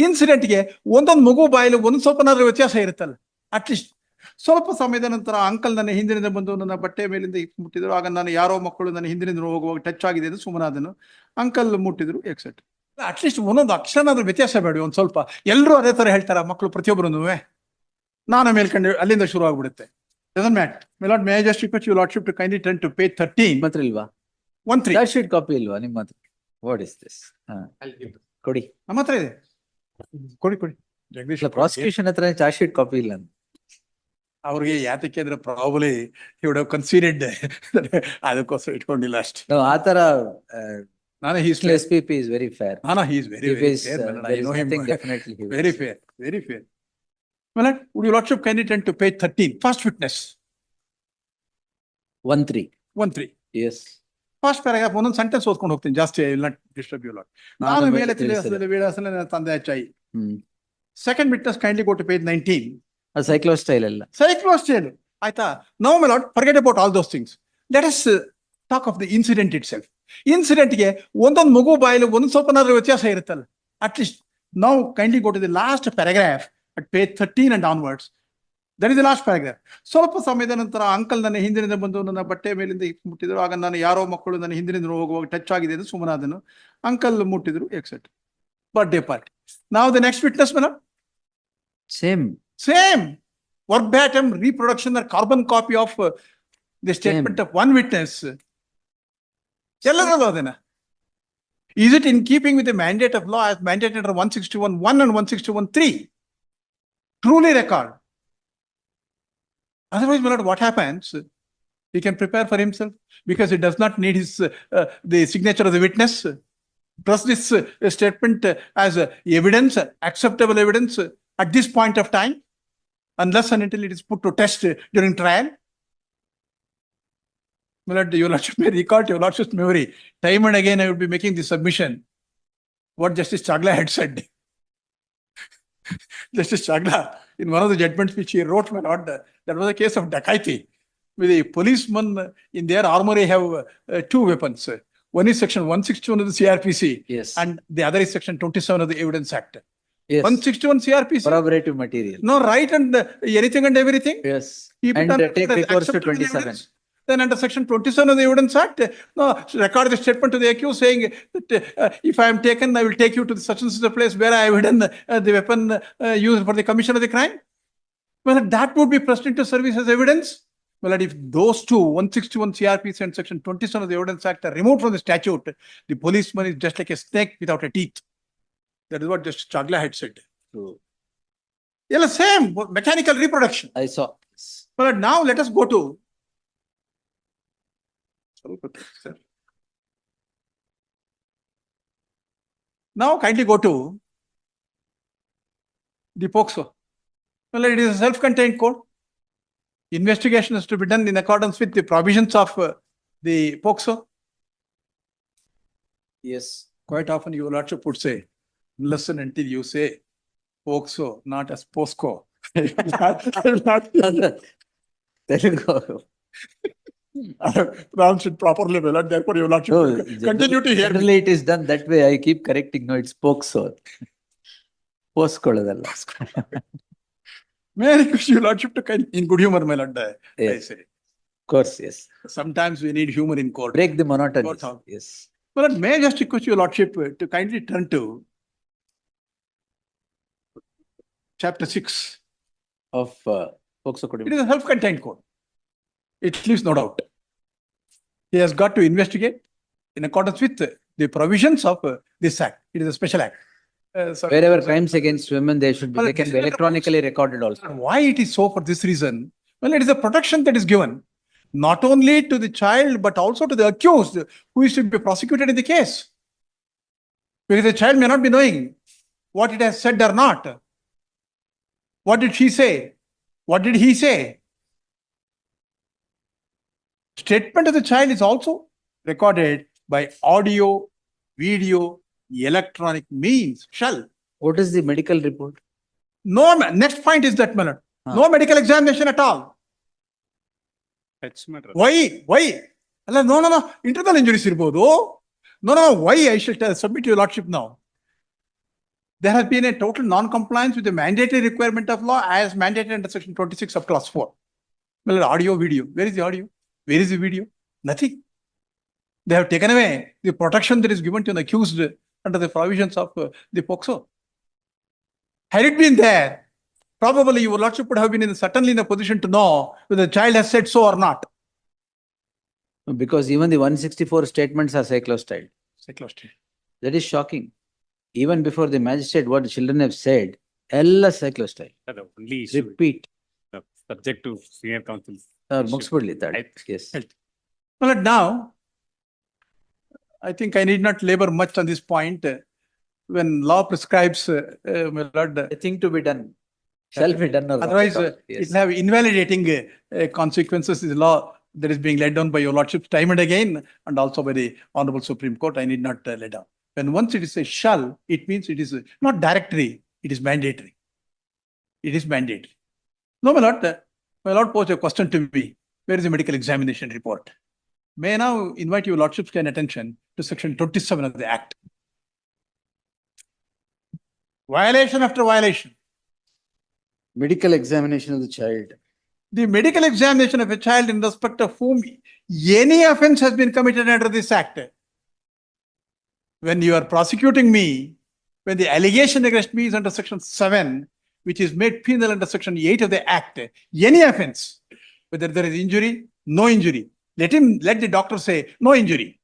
ಇನ್ಸಿಡೆಂಟ್ಗೆ ಒಂದೊಂದು ಮಗು ಬಾಯಲ್ಲಿ ಒಂದು ಸ್ವಲ್ಪನಾದ್ರೂ ವ್ಯತ್ಯಾಸ ಇರುತ್ತಲ್ಲ. ಅಟ್ಲೀಸ್ಟ್ ಸ್ವಲ್ಪ ಸಮಯದ ನಂತರ ಅಂಕಲ್ ನನ್ನ ಹಿಂದಿನಿಂದ ಬಂದು ನನ್ನ ಬಟ್ಟೆ ಮೇಲಿಂದ ಮುಟ್ಟಿದ್ರು. ಆಗ ನಾನು ಯಾರೋ ಮಕ್ಕಳು ನನ್ನ ಹಿಂದಿನಿಂದ ಹೋಗುವಾಗ ಟಚ್ ಆಗಿದೆ ಎಂದು ಸುಮ್ಮನಾದನು. ಅಂಕಲ್ ಮುಟ್ಟಿದ್ರು ಎಕ್ಸೆಟ್ರಾ. ಅಟ್ಲೀಸ್ಟ್ ಒಂದೊಂದು ಅಕ್ಷರನಾದ್ರೂ ವ್ಯತ್ಯಾಸ ಬೇಡ ಒಂದು ಸ್ವಲ್ಪ. ಎಲ್ಲರೂ ಅದೇ ತರ ಹೇಳ್ತಾರ ಮಕ್ಕಳು ಪ್ರತಿಯೊಬ್ಬರು. ನಾನು ಮೇಲ್ಕಂಡು ಅಲ್ಲಿಂದ ಶುರು ಆಗ್ಬಿಡುತ್ತೆ. Doesn't matter. My lord, may I just request your lordship to kindly turn to page 13. ಮಾತ್ರ ಇಲ್ವಾ? 1-3. ಚಾರ್ಜ್ ಶೀಟ್ ಕಾಪಿ ಇಲ್ವಾ ನಿಮ್ಮ ಹತ್ರ? What is this? ಕೊಡಿ. ನಮ್ಮ ಹತ್ರ ಇದೆ. ಕೊಡಿ ಜಗದೀಶ್. ಪ್ರಾಸಿಕ್ಯೂಷನ್ ಹತ್ರ ಚಾರ್ಜ್ ಶೀಟ್ ಕಾಪಿ ಇಲ್ಲ. ಅವ್ರಿಗೆ ಯಾತಕ್ಕೆ ಅಂದ್ರೆ probably he would have considered ಅದಕ್ಕೋಸ್ಕರ ಇಟ್ಕೊಂಡಿಲ್ಲ ಅಷ್ಟೇ. ಆತರ ನಾನು SPP is very fair. No, he is very fair. I know him. Definitely very fair. My lord, would your lordship kindly turn to page 13. First witness. 1-3. Yes. First paragraph ಒಂದೊಂದು sentence ಓದ್ಕೊಂಡು ಹೋಗ್ತೀನಿ. ಜಾಸ್ತಿ I will not disturb you, lord. ನಾನು ಮೇಲೆ ವಿಳಾಸದಲ್ಲಿ ನನ್ನ ತಂದೆ ಅಚ್ಚಾಯಿ. Second witness, kindly go to page 19. Cyclo style ಅಲ್ಲ. Cyclo style ಆಯ್ತಾ? Now my lord, forget about all those things. Let us talk of the incident itself. ಇನ್ಸಿಡೆಂಟ್ಗೆ ಒಂದೊಂದು ಮಗು ಬಾಯಲ್ಲಿ ಒಂದು ಸ್ವಲ್ಪನಾದ್ರೂ ವ್ಯತ್ಯಾಸ ಇರುತ್ತಲ್ಲ. At least now kindly go to the last paragraph at page 13 and onwards. That is the last paragraph. ಸ್ವಲ್ಪ ಸಮಯದ ನಂತರ uncle ನನ್ನ ಹಿಂದಿನಿಂದ ಬಂದು ನನ್ನ ಬಟ್ಟೆ ಮೇಲಿಂದ ಮುಟ್ಟಿದ್ರು. ಆಗ ನಾನು ಯಾರೋ ಮಕ್ಕಳು ನನ್ನ ಹಿಂದಿನಿಂದ ಹೋಗುವಾಗ ಟಚ್ ಆಗಿದೆ ಎಂದು ಸುಮ್ಮನಾದನು. ಅಂಕಲ್ ಮುಟ್ಟಿದ್ರು etcetera. Birthday party. Now the next witness, madam. Same verbatim reproduction or carbon copy of the statement of one witness. ಎಲ್ಲರಲ್ಲೂ ಅದೇನಾ? Is it in keeping with the mandate of law as mandated under 161(1) and 161(3)? Truly record. Otherwise, my lord, what happens? He can prepare for himself because he does not need his the signature of the witness. Trust this statement as evidence, acceptable evidence at this point of time, unless and until it is put to test during trial. My lord, your lordship may recall to your lordship's memory, time and again I would be making the submission what Justice Chagla had said. Justice Chagla, in one of the judgments which he wrote, my lord, that was a case of dacoity. With a policeman in their armory have two weapons. One is section 161 of the CRPC. Yes. And the other is section 27 of the Evidence Act. Yes. 161 CRPC. Corroborative material. No right and anything and everything. Yes. He And take recourse to acceptable 27. evidence. Then under section 27 of the Evidence Act, no, record the statement to the accused saying that if I am taken, I will take you to the such and such a place where I have hidden the weapon used for the commission of the crime. Well, that would be present to service as evidence. Well, if those two, 161 CRPC and section 27 of the Evidence Act, are removed from the statute, the policeman is just like a snake without a teeth. That is what Justice Chagla had said. True. Yeah, same mechanical reproduction. I saw. Well, now let us go to. Now kindly go to the POCSO. Well, it is a self-contained code. Investigation is to be done in accordance with the provisions of the POCSO. Yes. Quite often your lordship would say, listen until you say POCSO, not as POSCO. Telugu. Pronounce it properly, well, and therefore your lordship continue to hear me. Generally, it is done that way. I keep correcting. No, it's POCSO. Postkodadalla. May I request your lordship to kind in good humor, my lord, I say. Of course, yes. Sometimes we need humor in court. Break the monotony. Yes. But may I just request your lordship to kindly turn to chapter 6 Of POCSO code. It is a self-contained code. It leaves no doubt. He has got to investigate in accordance with the provisions of this act. It is a special act. Wherever crimes against women, they should be, they can be electronically recorded also. Why it is so for this reason? Well, it is a protection that is given not only to the child but also to the accused who is to be prosecuted in the case. Because the child may not be knowing what it has said or not. What did she say? What did he say? Statement of the child is also recorded by audio, video, electronic means. Shall. What is the medical report? No, next point is that, Malad. No medical examination at all. Why? No. Internal injuries irbodu. No. Why I shall submit to your lordship now? There has been a total non-compliance with the mandatory requirement of law as mandated under section 26 of clause 4. Well, audio, video. Where is the audio? Where is the video? Nothing. They have taken away the protection that is given to an accused under the provisions of the POCSO. Had it been there, probably your lordship would have been certainly in a position to know whether the child has said so or not. Because even the 164 statements are cyclostyle. Cyclostyle. That is shocking. Even before the magistrate, what the children have said, all cyclostyle. The only issue Repeat. subject to senior counsel's issue. ಮುಗಿಸ್ಬಿಡ್ಲಿ that. I- Yes. Well, now, I think I need not labor much on this point. When law prescribes, my lord, A thing to be done. Shall be done or not otherwise at all. it Yes. will have invalidating consequences. Is law that is being laid down by your lordship time and again, and also by the Honorable Supreme Court. I need not lay down. When once it is a shall, it means it is not directory, it is mandatory. It is mandatory. No, my lord posed a question to me. Where is the medical examination report? May I now invite your lordship's kind attention to section 27 of the Act. Violation after violation. Medical examination of the child. The medical examination of a child in respect of whom any offense has been committed under this Act. When you are prosecuting me, when the allegation against me is under section 7, which is made penal under section 8 of the Act, any offense, whether there is injury, no injury, let the doctor say, no injury.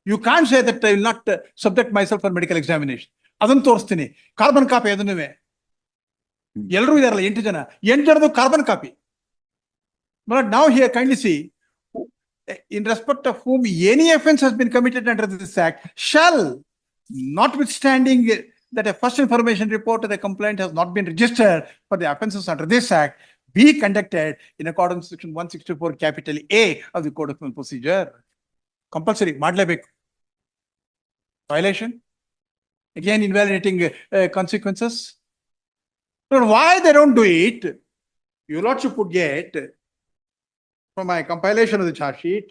You can't say that I will not subject myself for medical examination. ಅದನ್ನು ತೋರಿಸ್ತೀನಿ carbon copy ಅದನ್ನು ಎಲ್ಲರೂ ಇದಾರಲ್ಲ 8 ಜನ 8 ಜನದ್ದು carbon copy. But now here kindly see, in respect of whom any offense has been committed under this Act, shall, notwithstanding that a first information report of the complaint has not been registered for the offenses under this Act, be conducted in accordance with section 164 capital A of the Code of Criminal Procedure. Compulsory, ಮಾಡಲೇಬೇಕು. Violation, again invalidating consequences. But why they don't do it? Your lordship would get from my compilation of the charge sheet.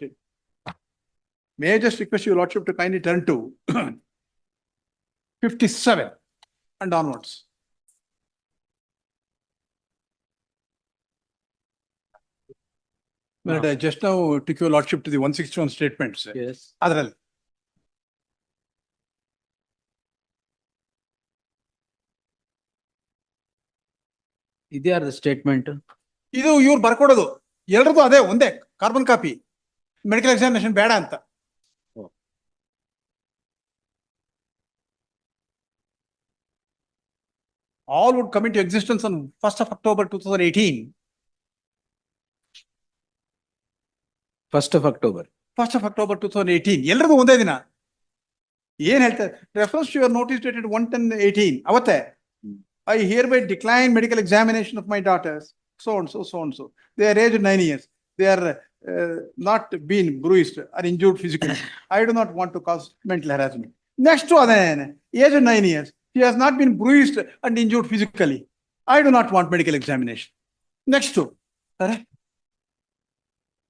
May I just request your lordship to kindly turn to 57 and onwards. But I just now took your lordship to the 161 statements. Yes. ಅದರಲ್ಲಿ ಇದ್ಯಾರ statement? ಇದು ಇವ್ರು ಬರ್ಕೊಡೋದು ಎಲ್ರದ್ದು ಅದೇ ಒಂದೇ carbon copy. Medical examination ಬೇಡ ಅಂತ. All would come into existence on 1st of October 2018. 1st of October. 1st of October 2018. ಎಲ್ರದ್ದು ಒಂದೇ ದಿನ. ಏನ್ ಹೇಳ್ತಾರೆ? Reference to your notice dated 1/10/18. ಅವತ್ತೇ I hereby decline medical examination of my daughters. So and so, so and so. They are aged 9 years. They are not been bruised or injured physically. I do not want to cause mental harassment. Next to other, aged 9 years. He has not been bruised and injured physically. I do not want medical examination. Next to,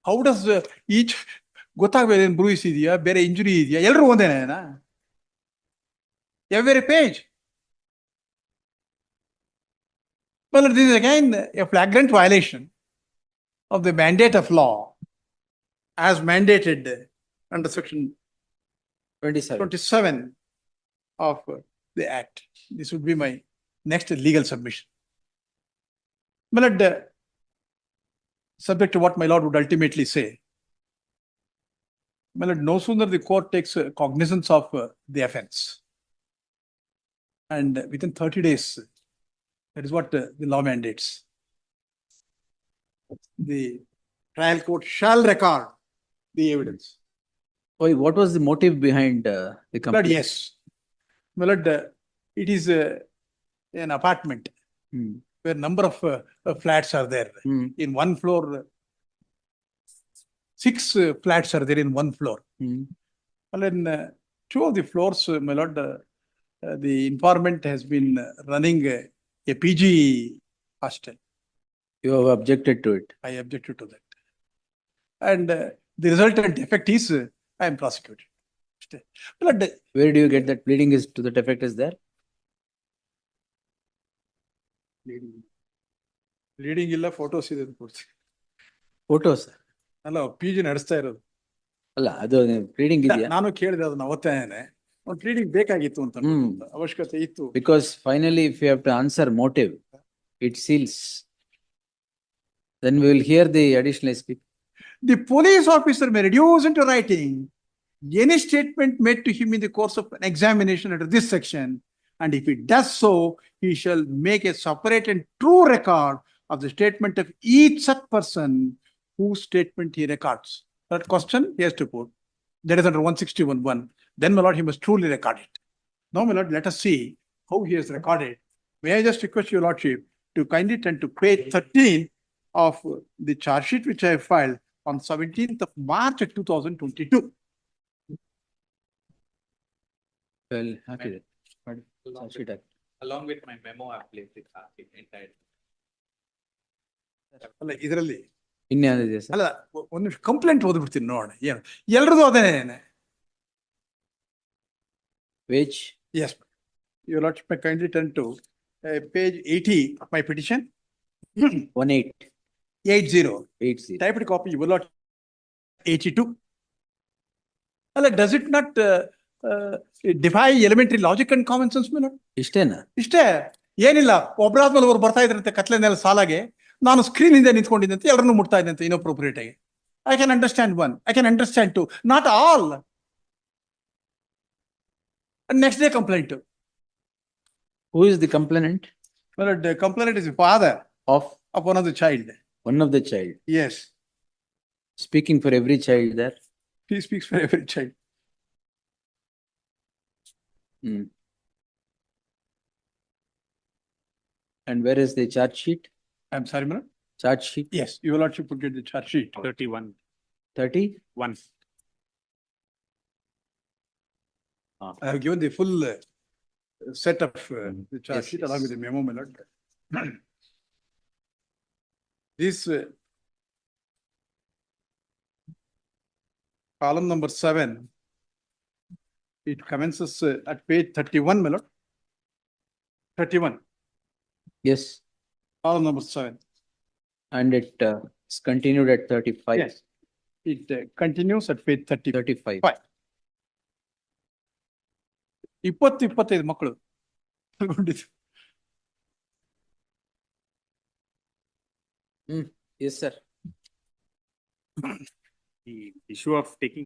how does each ಗೊತ್ತಾಗಬೇಕು ಏನು ಬ್ರೂಯಿಸ್ ಇದೆಯಾ ಬೇರೆ injury ಇದೆಯಾ ಎಲ್ಲರೂ ಒಂದೇನಾ? Every page. Well, this is again a flagrant violation of the mandate of law as mandated under section 27 of the Act. This would be my next legal submission. My lord, subject to what my lord would ultimately say, my lord, no sooner the court takes cognizance of the offense, and within 30 days, that is what the law mandates. The trial court shall record the evidence. Why, what was the motive behind the But complaint? yes, my lord, it is an apartment Hmm. where number of flats are there. Hmm. In one floor, 6 flats are there in one floor. Hmm. Well, in 2 of the floors, my lord, the informant has been running a PG hostel. You have objected to it. I objected to that. And the resultant effect is I am prosecuted. But Where do you get that pleading is to that effect is there? Leading ಇಲ್ಲ, photos ಇದೆ ಕೊಡ್ತೀನಿ. Photos ಅಲ್ಲ, PG ನಡೆಸ್ತಾ ಇರೋದು. ಅಲ್ಲ, ಅದು reading ಇದೆಯಾ? ನಾನು ಕೇಳಿದೆ ಅದನ್ನ ಅವತ್ತೇನೆ. ಒಂದು ರೀಡಿಂಗ್ ಬೇಕಾಗಿತ್ತು ಅಂತ ಅನ್ಕೊಂಡು, ಅವಶ್ಯಕತೆ ಇತ್ತು. Because finally, if you have to answer motive, it seals. Then we will hear the additional speak. The police officer may reduce into writing any statement made to him in the course of an examination under this section, and if he does so, he shall make a separate and true record of the statement of each such person whose statement he records. That question he has to put. That is under 161(1). Then, my lord, he must truly record it. Now, my lord, let us see how he has recorded. May I just request your lordship to kindly turn to page 13 of the charge sheet which I filed on 17th of March 2022. Well, happy that. Charge sheet act. Along with my memo, I placed it entire. ಅಲ್ಲ, ಇದರಲ್ಲಿ ಇನ್ಯಾವುದಿದೆ sir? ಅಲ್ಲ, ಒಂದು ನಿಮಿಷ complaint ಓದ್ಬಿಡ್ತೀನಿ ನೋಡೋಣ ಏನು ಎಲ್ರದ್ದು ಅದೇನೆ. Which? Yes, your lordship may kindly turn to page 80 of my petition. 1880. 80. Typed copy, your lordship 82. ಅಲ್ಲ, does it not defy elementary logic and common sense, my lord? ಇಷ್ಟೇನಾ? ಇಷ್ಟೇ, ಏನಿಲ್ಲ. ಒಬ್ರಾದ್ಮೇಲೆ ಒಬ್ರು ಬರ್ತಾ ಇದ್ರಂತೆ ಕತ್ಲೆನೆಲ್ಲ ಸಾಲಾಗೆ. ನಾನು ಸ್ಕ್ರೀನ್ ಹಿಂದೆ ನಿಂತ್ಕೊಂಡಿದ್ದಂತೆ, ಎಲ್ಲರನ್ನು ಮುಟ್ತಾ ಇದ್ದಂತೆ ಇನ್ಅಪ್ರೋಪ್ರಿಯೇಟ್ ಆಗಿ. I can understand one, I can understand two, not all. Next day complaint. Who is the complainant? Well, the complainant is the father Of of one of the child. one of the child. Yes, Speaking for every child there. he speaks for every child. Hmm. And where is the charge sheet? I'm sorry, madam. Charge sheet Yes, your lordship will get the charge sheet. 31. 30? I have given the full set of the charge Yes, sheet yes. along with the memo, my lord. This column number 7, it commences at page 31, my lord. 31, Yes. column number 7. And it is continued at 35. Yes, it continues at page 35. 35. 25 ಮಕ್ಕಳು ತಗೊಂಡಿದ್ದು. Yes, sir. The issue of taking